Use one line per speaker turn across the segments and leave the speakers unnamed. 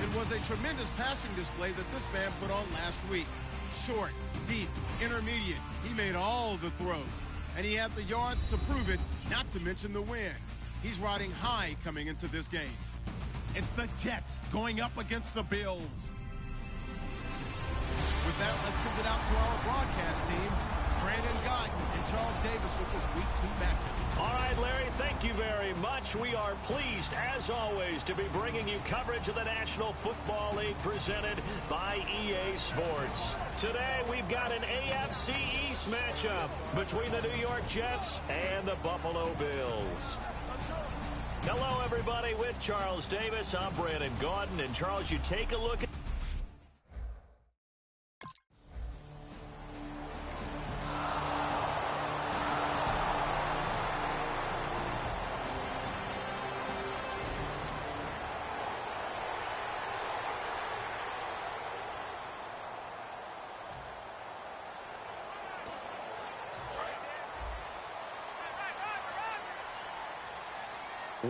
It was a tremendous passing display that this man put on last week. Short, deep, intermediate. He made all the throws. And he had the yards to prove it, not to mention the win. He's riding high coming into this game. It's the Jets going up against the Bills. With that, let's send it out to our broadcast team. Brandon Gaudin and Charles Davis with this Week 2 matchup.
All right, Larry, thank you very much. We are pleased, as always, to be bringing you coverage of the National Football League presented by EA Sports. Today, we've got an AFC East matchup between the New York Jets and the Buffalo Bills. Hello, everybody. With Charles Davis, I'm Brandon Gaudin. And, Charles, you take a look at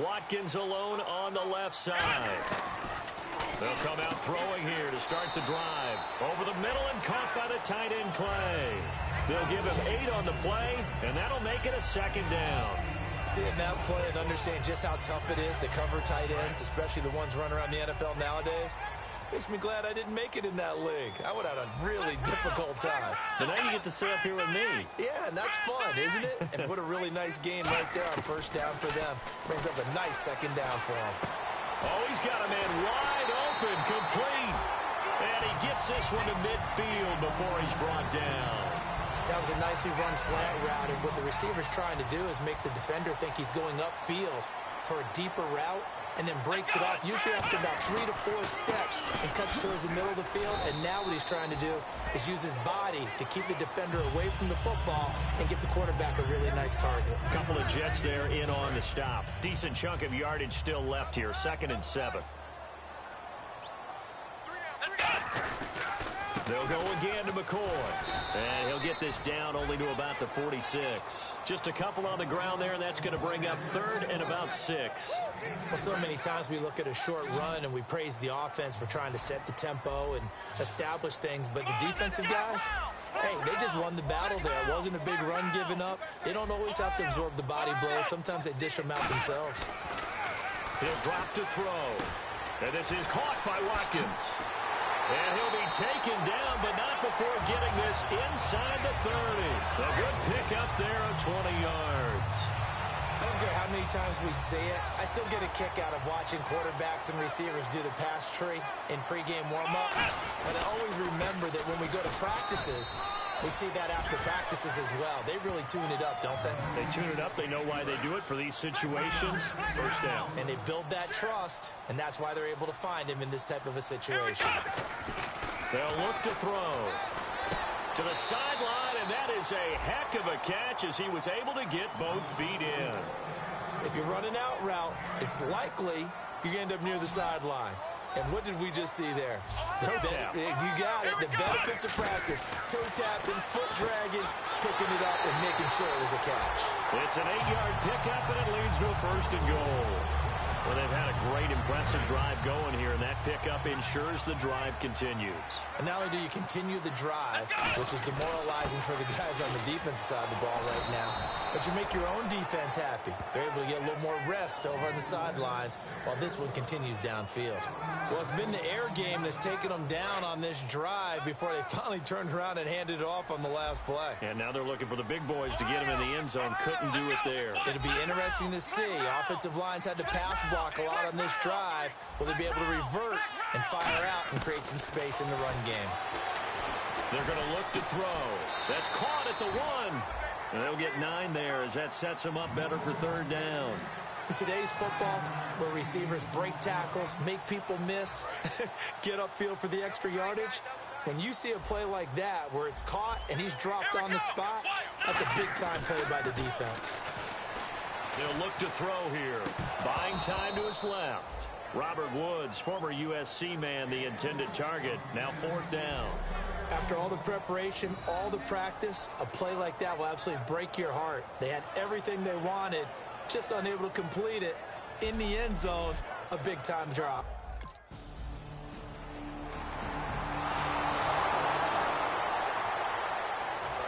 Watkins alone on the left side. They'll come out throwing here to start the drive. Over the middle and caught by the tight end Clay. They'll give him 8 on the play, and that'll make it a second down.
Seeing that play and understand just how tough it is to cover tight ends, especially the ones running around the NFL nowadays, makes me glad I didn't make it in that league. I would have had a really difficult time.
But now you get to sit up here with me.
Yeah, and that's fun, isn't it? And what a really nice game right there on first down for them. Brings up a nice second down for them.
Oh, he's got a man wide open, complete. And he gets this one to midfield before he's brought down.
That was a nicely run slant route, and what the receiver's trying to do is make the defender think he's going upfield for a deeper route, and then breaks it off, usually after about 3 to 4 steps, and cuts towards the middle of the field. And now what he's trying to do is use his body to keep the defender away from the football and give the quarterback a really nice target.
A couple of Jets there in on the stop. Decent chunk of yardage still left here, 2nd and 7. They'll go again to McCoy. And he'll get this down only to about the 46. Just a couple on the ground there, and that's going to bring up 3rd and about 6.
Well, so many times we look at a short run and we praise the offense for trying to set the tempo and establish things. But the defensive guys, hey, they just won the battle there. It wasn't a big run given up. They don't always have to absorb the body blows. Sometimes they dish them out themselves.
He'll drop to throw. And this is caught by Watkins. And he'll be taken down, but not before getting this inside the 30. A good pickup there of 20 yards.
I don't care how many times we see it. I still get a kick out of watching quarterbacks and receivers do the pass tree in pregame warm-up. But I always remember that when we go to practices, we see that after practices as well. They really tune it up, don't they?
They tune it up. They know why they do it for these situations. First down.
And they build that trust, and that's why they're able to find him in this type of a situation.
They'll look to throw. To the sideline, and that is a heck of a catch as he was able to get both feet in.
If you run an out route, it's likely you're going to end up near the sideline. And what did we just see there?
Toe tap.
You got it. The benefits of practice. Toe tapping, foot dragging, picking it up, and making sure it was a catch.
It's an 8-yard pickup, and it leads to a 1st and goal. Well, they've had a great, impressive drive going here, and that pickup ensures the drive continues.
And not only do you continue the drive, which is demoralizing for the guys on the defensive side of the ball right now, but you make your own defense happy. They're able to get a little more rest over on the sidelines while this one continues downfield. Well, it's been the air game that's taken them down on this drive before they finally turned around and handed it off on the last play.
And now they're looking for the big boys to get him in the end zone. Couldn't do it there.
It'll be interesting to see. Offensive lines had to pass block a lot on this drive. Will they be able to revert and fire out and create some space in the run game?
They're going to look to throw. That's caught at the 1. And they'll get 9 there as that sets them up better for 3rd down.
In today's football, where receivers break tackles, make people miss, get upfield for the extra yardage, when you see a play like that where it's caught and he's dropped on the spot, that's a big-time play by the defense.
They'll look to throw here. Buying time to his left. Robert Woods, former USC man, the intended target. Now 4th down.
After all the preparation, all the practice, a play like that will absolutely break your heart. They had everything they wanted, just unable to complete it. In the end zone, a big-time drop.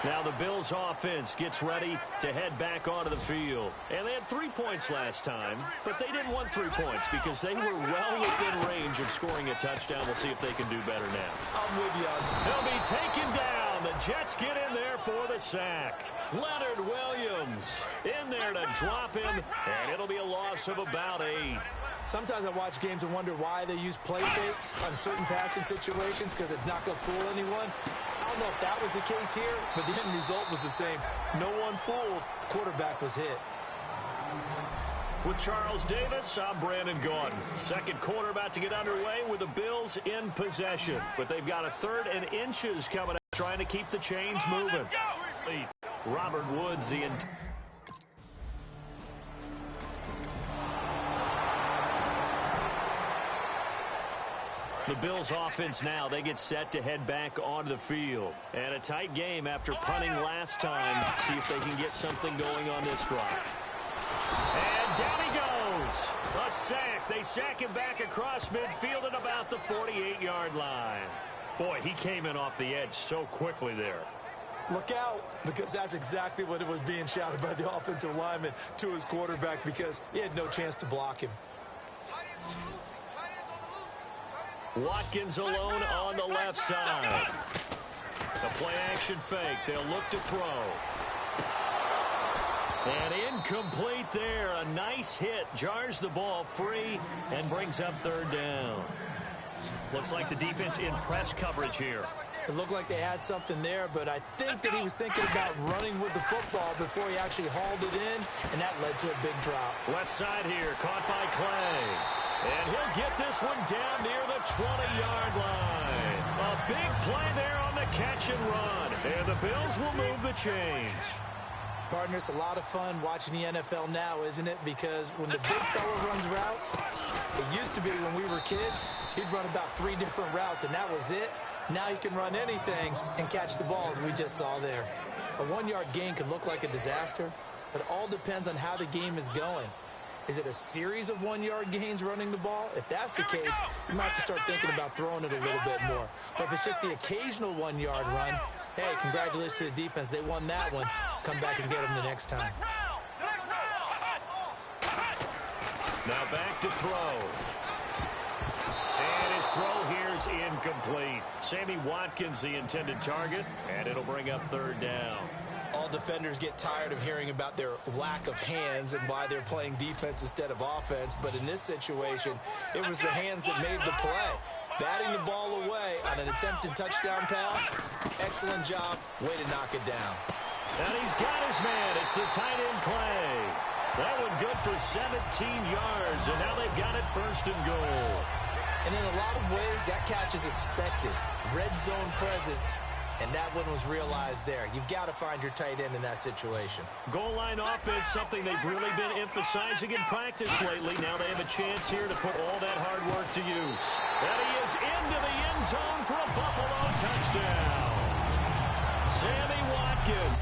Now the Bills offense gets ready to head back onto the field. And they had 3 points last time, but they didn't want 3 points because they were well within range of scoring a touchdown. We'll see if they can do better now.
I'm with you.
They'll be taken down. The Jets get in there for the sack. Leonard Williams in there to drop him, and it'll be a loss of about 8.
Sometimes I watch games and wonder why they use play fakes on certain passing situations because it's not going to fool anyone. I don't know if that was the case here, but the end result was the same. No one fooled. Quarterback was hit.
With Charles Davis, I'm Brandon Gaudin. Second quarter about to get underway with the Bills in possession. But they've got a 3rd and inches coming up, trying to keep the chains moving. Robert Woods, the Bills offense now, they get set to head back onto the field. And a tight game after punting last time. See if they can get something going on this drive. And down he goes. A sack. They sack him back across midfield at about the 48-yard line. Boy, he came in off the edge so quickly there.
Look out, because that's exactly what it was being shouted by the offensive lineman to his quarterback because he had no chance to block him.
Watkins alone on the left side. The play-action fake. They'll look to throw. And incomplete there. A nice hit. Jars the ball free and brings up 3rd down. Looks like the defense in press coverage here.
It looked like they had something there, but I think that he was thinking about running with the football before he actually hauled it in, and that led to a big drop.
Left side here, caught by Clay. And he'll get this one down near the 20-yard line. A big play there on the catch and run. And the Bills will move the chains.
Partner, it's a lot of fun watching the NFL now, isn't it? Because when the big fella runs routes, it used to be when we were kids, he'd run about 3 different routes, and that was it. Now he can run anything and catch the ball, as we just saw there. A 1-yard gain can look like a disaster, but it all depends on how the game is going. Is it a series of 1-yard gains running the ball? If that's the case, you might have to start thinking about throwing it a little bit more. But if it's just the occasional 1-yard run, hey, congratulations to the defense. They won that one. Come back and get them the next time.
Now back to throw. And his throw here is incomplete. Sammy Watkins, the intended target, and it'll bring up 3rd down.
All defenders get tired of hearing about their lack of hands and why they're playing defense instead of offense. But in this situation, it was the hands that made the play. Batting the ball away on an attempted touchdown pass. Excellent job. Way to knock it down.
And he's got his man. It's the tight end, Clay. That one good for 17 yards, and now they've got it 1st and goal.
And in a lot of ways, that catch is expected. Red zone presence. And that one was realized there. You've got to find your tight end in that situation.
Goal line offense, something they've really been emphasizing in practice lately. Now they have a chance here to put all that hard work to use. And he is into the end zone for a Buffalo touchdown. Sammy Watkins.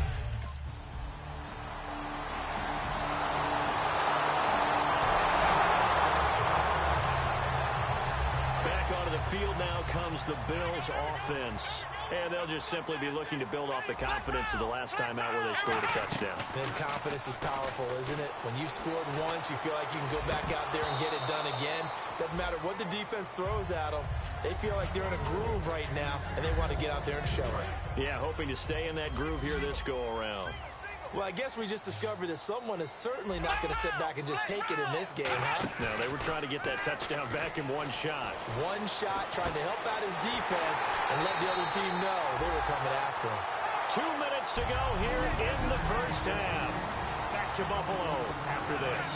Back onto the field now comes the Bills offense. And they'll just simply be looking to build off the confidence of the last time out where they scored a touchdown.
And confidence is powerful, isn't it? When you've scored once, you feel like you can go back out there and get it done again. Doesn't matter what the defense throws at them. They feel like they're in a groove right now, and they want to get out there and show it.
Yeah, hoping to stay in that groove here this go-around.
Well, I guess we just discovered that someone is certainly not going to sit back and just take it in this game, huh?
No, they were trying to get that touchdown back in one shot.
One shot, trying to help out his defense and let the other team know they were coming after him.
2 minutes to go here in the first half. Back to Buffalo after this.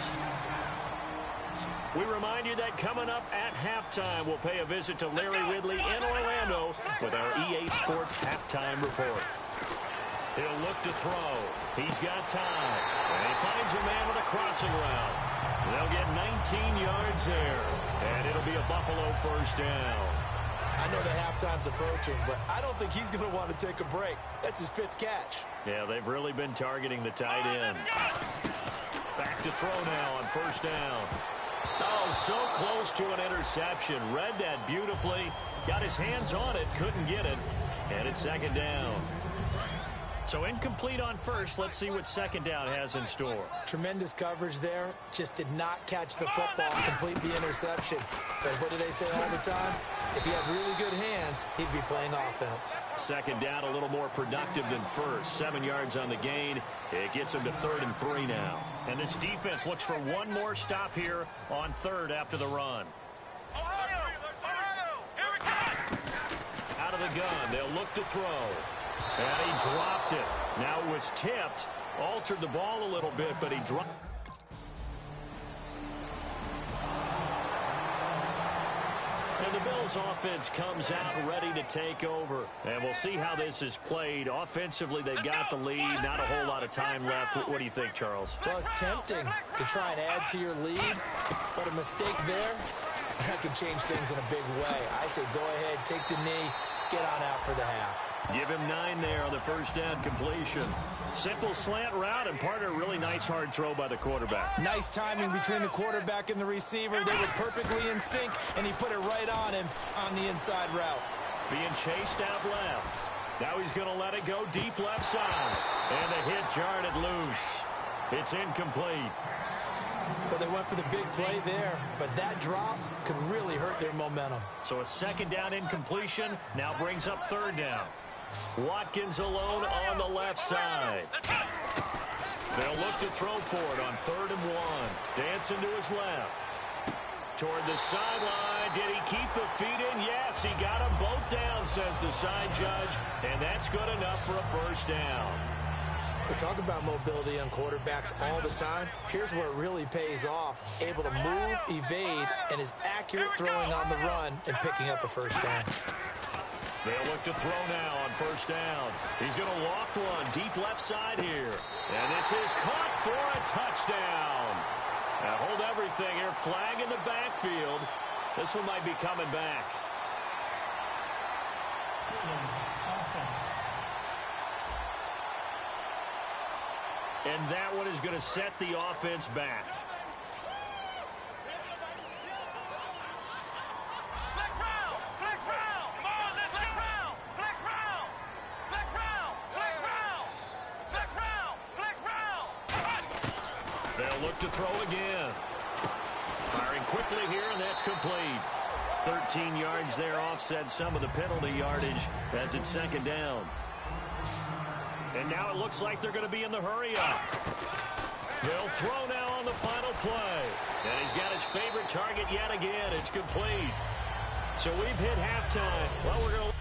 We remind you that coming up at halftime, we'll pay a visit to Larry Ridley in Orlando with our EA Sports Halftime Report. He'll look to throw. He's got time. And he finds a man with a crossing route. They'll get 19 yards there. And it'll be a Buffalo 1st down.
I know the halftime's approaching, but I don't think he's going to want to take a break. That's his 5th catch.
Yeah, they've really been targeting the tight end. Back to throw now on 1st down. Oh, so close to an interception. Read that beautifully. Got his hands on it, couldn't get it. And it's 2nd down. So incomplete on first. Let's see what second down has in store.
Tremendous coverage there. Just did not catch the football and complete the interception. But what do they say all the time? If he had really good hands, he'd be playing offense.
Second down, a little more productive than first. 7 yards on the gain. It gets him to 3rd and 3 now. And this defense looks for one more stop here on 3rd after the run. Out of the gun, they'll look to throw. And he dropped it. Now it was tipped. Altered the ball a little bit, but he dropped. And the Bills offense comes out ready to take over. And we'll see how this is played. Offensively, they've got the lead. Not a whole lot of time left. What do you think, Charles?
Well, it's tempting to try and add to your lead, but a mistake there, that could change things in a big way. I say go ahead, take the knee, get on out for the half.
Give him 9 there on the first down completion. Simple slant route, and part of a really nice hard throw by the quarterback.
Nice timing between the quarterback and the receiver. They were perfectly in sync, and he put it right on him on the inside route.
Being chased out left. Now he's going to let it go deep left side. And the hit jarred it loose. It's incomplete.
Well, they went for the big play there, but that drop could really hurt their momentum.
So a second down incompletion now brings up 3rd down. Watkins alone on the left side. They'll look to throw for it on 3rd and 1. Dancing to his left. Toward the sideline. Did he keep the feet in? Yes, he got them both down, says the side judge. And that's good enough for a first down.
We talk about mobility on quarterbacks all the time. Here's where it really pays off. Able to move, evade, and is accurate throwing on the run and picking up a first down.
They'll look to throw now on first down. He's going to loft one deep left side here. And this is caught for a touchdown. Now hold everything here. Flag in the backfield. This one might be coming back. And that one is going to set the offense back. They'll look to throw again. Firing quickly here, and that's complete. 13 yards there, offset some of the penalty yardage as it's second down. And now it looks like they're going to be in the hurry-up. They'll throw now on the final play. And he's got his favorite target yet again. It's complete. So we've hit halftime. Well, we're going to...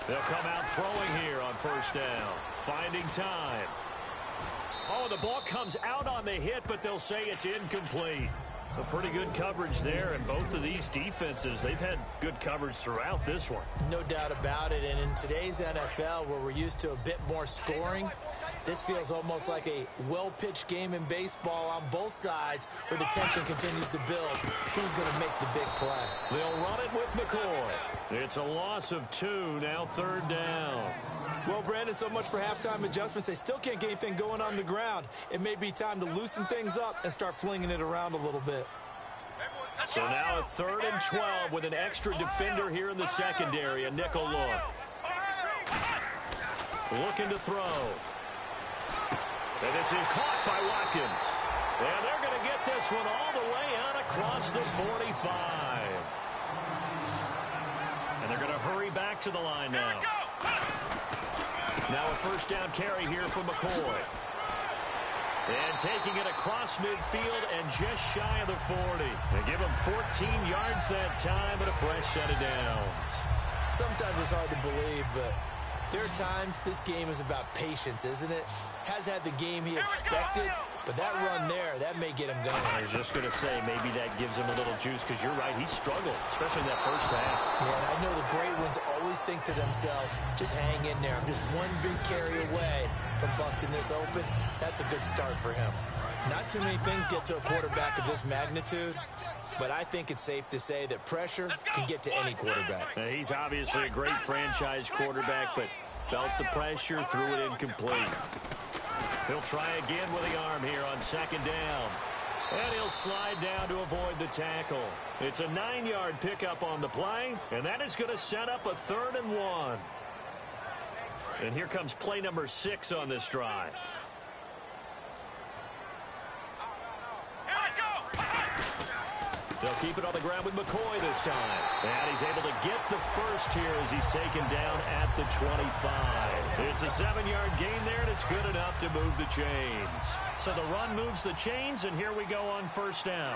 They'll come out throwing here on first down. Finding time. Oh, the ball comes out on the hit, but they'll say it's incomplete. A pretty good coverage there, and both of these defenses, they've had good coverage throughout this one.
No doubt about it, and in today's NFL, where we're used to a bit more scoring, this feels almost like a well-pitched game in baseball on both sides where the tension continues to build. Who's going to make the big play?
They'll run it with McCoy. It's a loss of 2, now 3rd down.
Well, Brandon, so much for halftime adjustments. They still can't get anything going on the ground. It may be time to loosen things up and start flinging it around a little bit.
So now a 3rd and 12 with an extra defender here in the secondary, a nickel look. Looking to throw. And this is caught by Watkins. And they're going to get this one all the way out across the 45. And they're going to hurry back to the line now. Now a first down carry here for McCoy. And taking it across midfield and just shy of the 40. They give him 14 yards that time and a fresh set of downs.
Sometimes it's hard to believe, but there are times this game is about patience, isn't it? Has had the game he expected, but that run there, that may get him going.
I was just going to say, maybe that gives him a little juice, because you're right, he struggled, especially in that first half.
Yeah, and I know the great ones always think to themselves, just hang in there. I'm just one big carry away from busting this open. That's a good start for him. Not too many things get to a quarterback of this magnitude, but I think it's safe to say that pressure can get to any quarterback.
He's obviously a great franchise quarterback, but felt the pressure, threw it incomplete. He'll try again with the arm here on second down. And he'll slide down to avoid the tackle. It's a 9-yard pickup on the play, and that is going to set up a 3rd and 1. And here comes play number 6 on this drive. They'll keep it on the ground with McCoy this time. And he's able to get the first here as he's taken down at the 25. It's a 7-yard gain there, and it's good enough to move the chains. So the run moves the chains, and here we go on first down.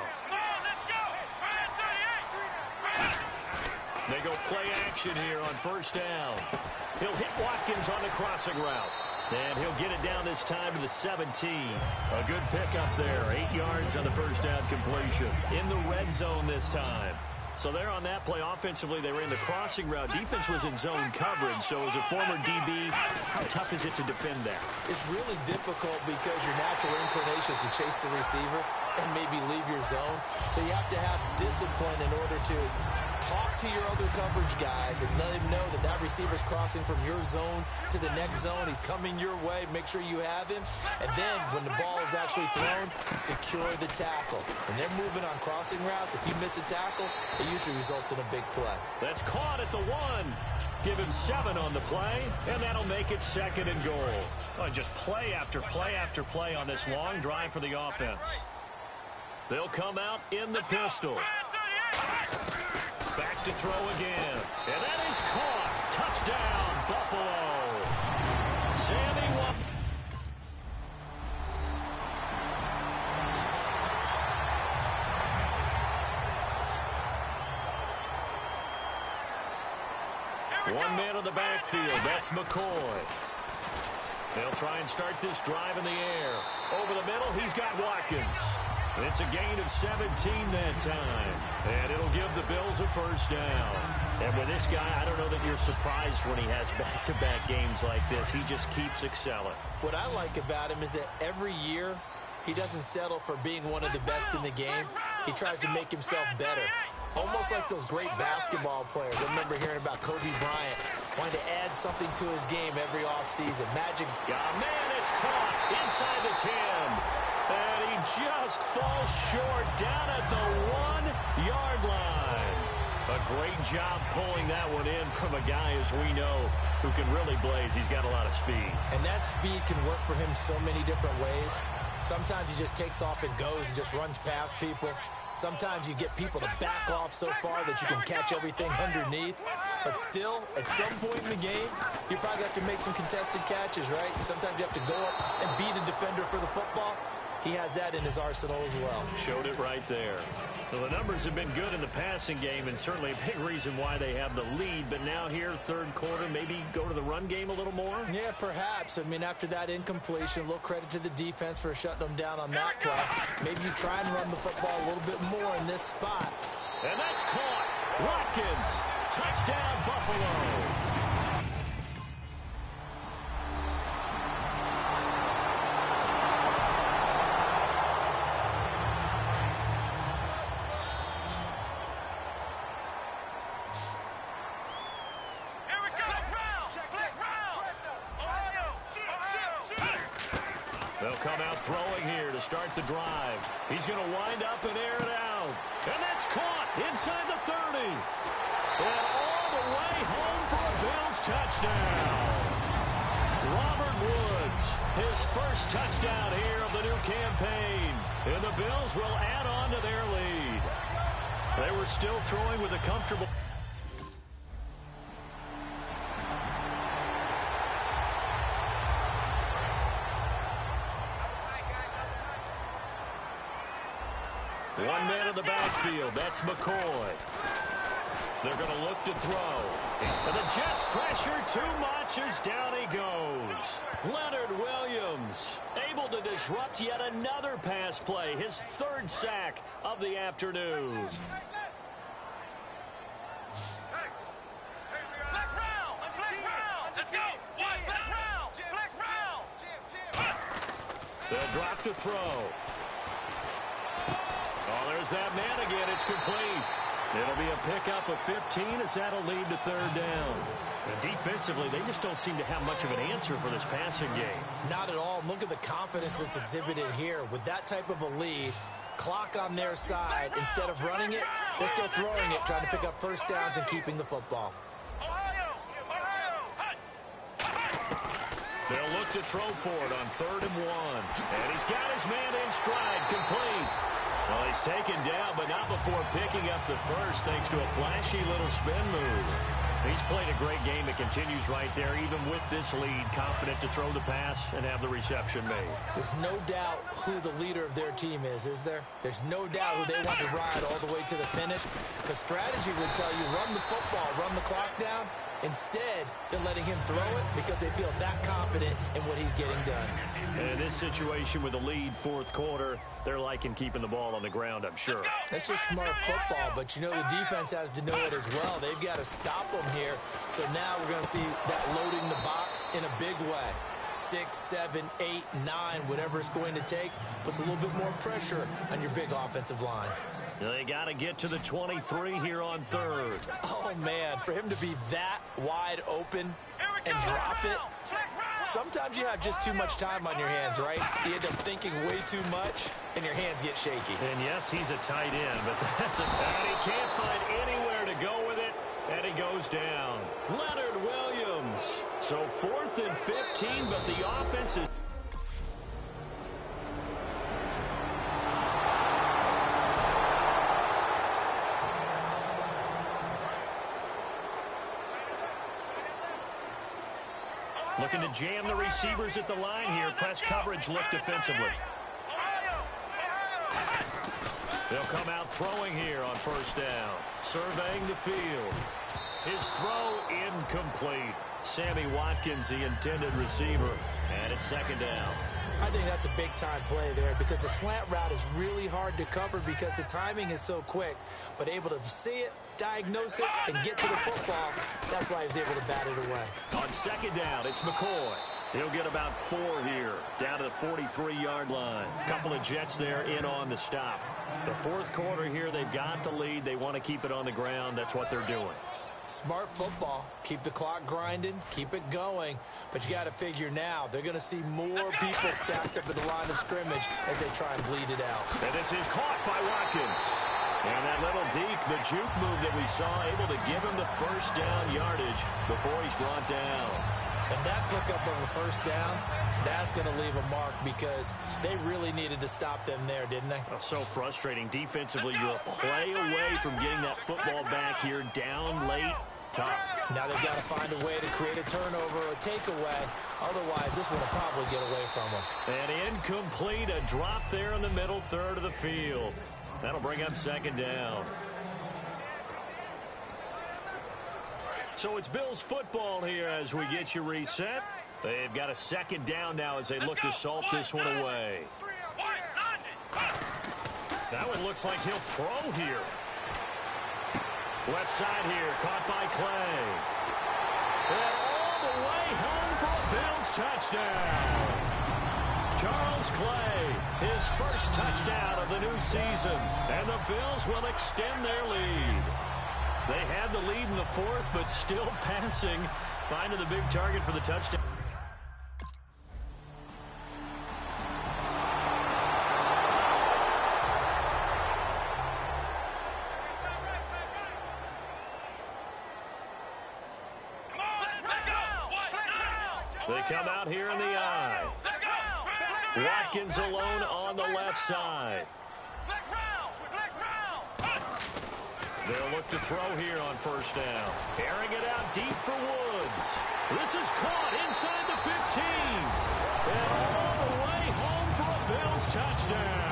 They go play action here on first down. He'll hit Watkins on the crossing route. And he'll get it down this time to the 17. A good pickup there. 8 yards on the first down completion. In the red zone this time. So there on that play, offensively, they ran the crossing route. Defense was in zone coverage. So as a former DB, how tough is it to defend that?
It's really difficult because your natural inclination is to chase the receiver and maybe leave your zone. So you have to have discipline in order to talk to your other coverage guys and let him know that that receiver's crossing from your zone to the next zone. He's coming your way. Make sure you have him. And then when the ball is actually thrown, secure the tackle. When they're moving on crossing routes, if you miss a tackle, it usually results in a big play.
That's caught at the 1. Give him 7 on the play, and that'll make it 2nd and goal. Oh, just play after play after play on this long drive for the offense. They'll come out in the pistol. Back to throw again. And that is caught. Touchdown, Buffalo. Sammy Watkins. One man on the backfield. That's McCoy. They'll try and start this drive in the air. Over the middle, he's got Watkins. It's a gain of 17 that time. And it'll give the Bills a first down. And with this guy, I don't know that you're surprised when he has back-to-back games like this. He just keeps excelling.
What I like about him is that every year, he doesn't settle for being one of the best in the game. He tries to make himself better. Almost like those great basketball players. I remember hearing about Kobe Bryant wanting to add something to his game every offseason. Magic.
Man, it's caught inside the 10. And he just falls short down at the 1-yard line. A great job pulling that one in from a guy, as we know, who can really blaze. He's got a lot of speed.
And that speed can work for him so many different ways. Sometimes he just takes off and goes and just runs past people. Sometimes you get people to back off so far that you can catch everything underneath. But still, at some point in the game, you probably have to make some contested catches, right? Sometimes you have to go up and beat a defender for the football. He has that in his arsenal as well.
Showed it right there. Well, the numbers have been good in the passing game, and certainly a big reason why they have the lead. But now here, third quarter, maybe go to the run game a little more?
Yeah, perhaps. I mean, after that incompletion, a little credit to the defense for shutting them down on that play. Maybe you try and run the football a little bit more in this spot.
And that's caught. Watkins. Touchdown, Buffalo. They'll come out throwing here to start the drive. He's going to wind up and air it out. And that's caught inside the 30. And all the way home for a Bills touchdown. Robert Woods, his first touchdown here of the new campaign. And the Bills will add on to their lead. They were still throwing with a comfortable... One man in the backfield. That's McCoy. They're going to look to throw. And the Jets pressure too much as down he goes. Leonard Williams able to disrupt yet another pass play. His third sack of the afternoon. They'll drop to throw. has that man again. It's complete. It'll be a pickup of 15 as that'll lead to third down. And defensively, they just don't seem to have much of an answer for this passing game.
Not at all. Look at the confidence that's exhibited here. With that type of a lead, clock on their side, instead of running it, they're still throwing it, trying to pick up first downs and keeping the football.
They'll look to throw for it on 3rd and 1. And he's got his man in stride, complete. Well, he's taken down, but not before picking up the first, thanks to a flashy little spin move. He's played a great game. It continues right there, even with this lead, confident to throw the pass and have the reception made.
There's no doubt who the leader of their team is there? There's no doubt who they want to ride all the way to the finish. The strategy would tell you, run the football, run the clock down. Instead, they're letting him throw it because they feel that confident in what he's getting done.
And in this situation with a lead 4th quarter, they're liking keeping the ball on the ground, I'm sure.
That's just smart football, but you know the defense has to know it as well. They've got to stop them here. So now we're going to see that loading the box in a big way. 6, 7, 8, 9, whatever it's going to take, puts a little bit more pressure on your big offensive line.
They got to get to the 23 here on 3rd.
Oh, man, for him to be that wide open and drop it. Sometimes you have just too much time on your hands, right? You end up thinking way too much, and your hands get shaky.
And, yes, he's a tight end, but that's a bad. He can't find anywhere to go with it, and he goes down. Leonard Williams. So 4th and 15, but the offense is... Looking to jam the receivers at the line here. Press coverage look defensively. They'll come out throwing here on 1st down. Surveying the field. His throw incomplete. Sammy Watkins, the intended receiver. And it's 2nd down.
I think that's a big-time play there because the slant route is really hard to cover because the timing is so quick. But able to see it, diagnose it, and get to the football, that's why he was able to bat it away.
On 2nd down, it's McCoy. He'll get about 4 here, down to the 43-yard line. Couple of Jets there in on the stop. The 4th quarter here, they've got the lead. They want to keep it on the ground. That's what they're doing.
Smart football. Keep the clock grinding. Keep it going. But you got to figure now, they're going to see more people stacked up at the line of scrimmage as they try and bleed it out.
And this is caught by Watkins. And that little deke, the juke move that we saw, able to give him the 1st down yardage before he's brought down.
And that pickup of a 1st down, that's going to leave a mark because they really needed to stop them there, didn't they?
Oh, so frustrating. Defensively, you're a play away from getting that football back here, down late, tough.
Now they've got to find a way to create a turnover or a takeaway. Otherwise, this one will probably get away from them.
And incomplete, a drop there in the middle 3rd of the field. That'll bring up 2nd down. So it's Bills football here as we get you reset. They've got a 2nd down now as they look to salt this one away. That one looks like he'll throw here. Left side here, caught by Clay. And all the way home for a Bills touchdown. Charles Clay, his 1st touchdown of the new season. And the Bills will extend their lead. They had the lead in the 4th, but still passing, finding the big target for the touchdown. They come out here in the eye. Watkins alone on the left side. They'll look to throw here on 1st down. Airing it out deep for Woods. This is caught inside the 15. And all the way home for a Bills touchdown.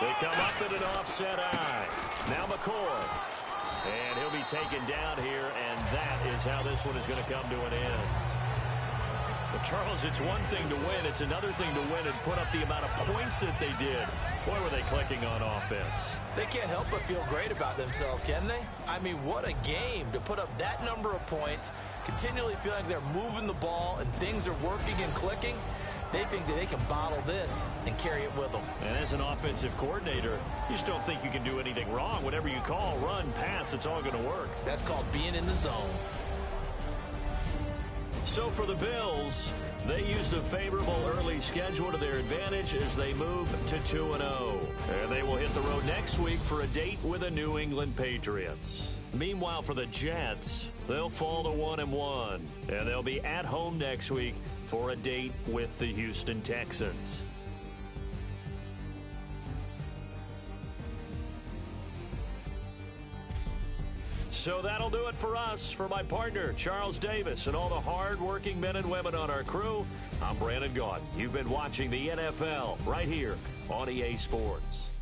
They come up at an offset eye. Now McCoy. And he'll be taken down here, and that is how this one is going to come to an end. The Well, Charles, it's one thing to win. It's another thing to win and put up the amount of points that they did. Boy, were they clicking on offense.
They can't help but feel great about themselves, can they? I mean, what a game to put up that number of points, continually feel like they're moving the ball and things are working and clicking. They think that they can bottle this and carry it with them.
And as an offensive coordinator, you just don't think you can do anything wrong. Whatever you call, run, pass, it's all going to work.
That's called being in the zone.
So for the Bills, they used a favorable early schedule to their advantage as they move to 2-0. And they will hit the road next week for a date with the New England Patriots. Meanwhile, for the Jets, they'll fall to 1-1. And they'll be at home next week for a date with the Houston Texans. So that'll do it for us. For my partner, Charles Davis, and all the hard-working men and women on our crew, I'm Brandon Gaudin. You've been watching the NFL right here on EA Sports.